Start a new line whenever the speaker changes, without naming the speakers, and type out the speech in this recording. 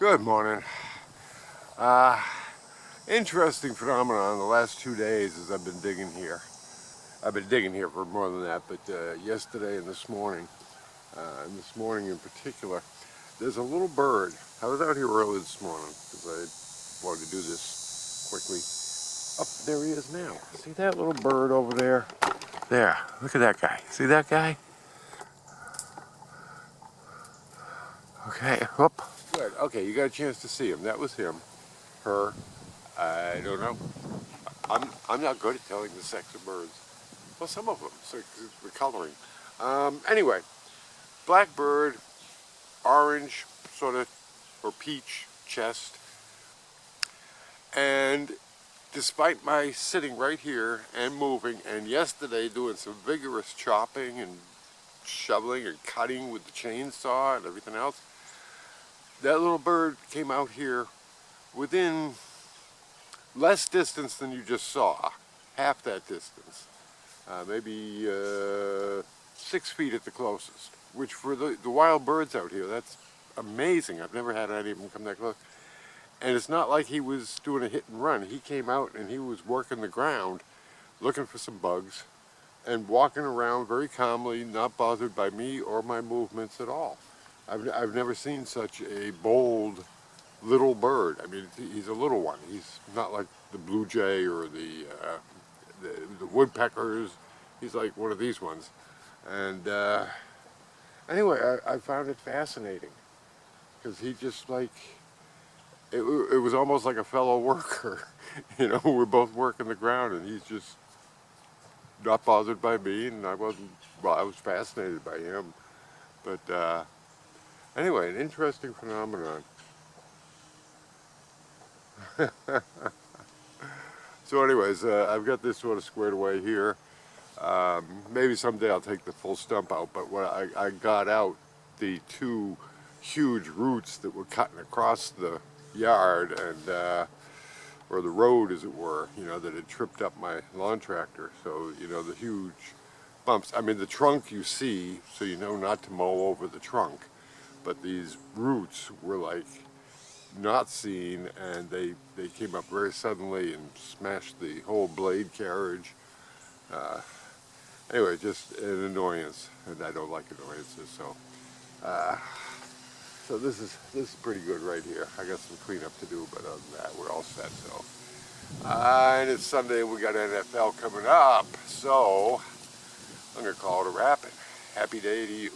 Good morning. Interesting phenomenon the last 2 days as I've been digging here. I've been digging here for more than that, but yesterday and this morning in particular, there's a little bird. I was out here early this morning because I wanted to do this quickly. Up there he is now. See that little bird over there? There, look at that guy. See that guy? Okay, whoop. Good. Okay, you got a chance to see him. That was him. Her. I don't know. I'm not good at telling the sex of birds. Well, some of them, so the coloring. Anyway, black bird, orange sort of, or peach chest. And despite my sitting right here and moving, and yesterday doing some vigorous chopping and shoveling and cutting with the chainsaw and everything else, that little bird came out here within less distance than you just saw, half that distance, maybe 6 feet at the closest, which for the wild birds out here, that's amazing. I've never had any of them come that close. And it's not like he was doing a hit and run. He came out and he was working the ground, looking for some bugs, and walking around very calmly, not bothered by me or my movements at all. I've never seen such a bold little bird. I mean, he's a little one. He's not like the blue jay or the woodpeckers. He's like one of these ones. And anyway, I found it fascinating because he just like, it was almost like a fellow worker. You know, we're both working the ground and he's just not bothered by me, and I wasn't, well, I was fascinated by him. But anyway, an interesting phenomenon. So anyways, I've got this sort of squared away here. Maybe someday I'll take the full stump out, but when I got out the two huge roots that were cutting across the yard and or the road, as it were, you know, that had tripped up my lawn tractor. So, you know, the huge bumps. I mean, the trunk you see, so you know not to mow over the trunk. But these roots were like not seen, and they came up very suddenly and smashed the whole blade carriage. Anyway, just an annoyance, and I don't like annoyances, so so this is pretty good right here. I got some cleanup to do, but other than that, we're all set. So and it's Sunday, we got NFL coming up, so I'm gonna call it a wrapping. Happy day to you.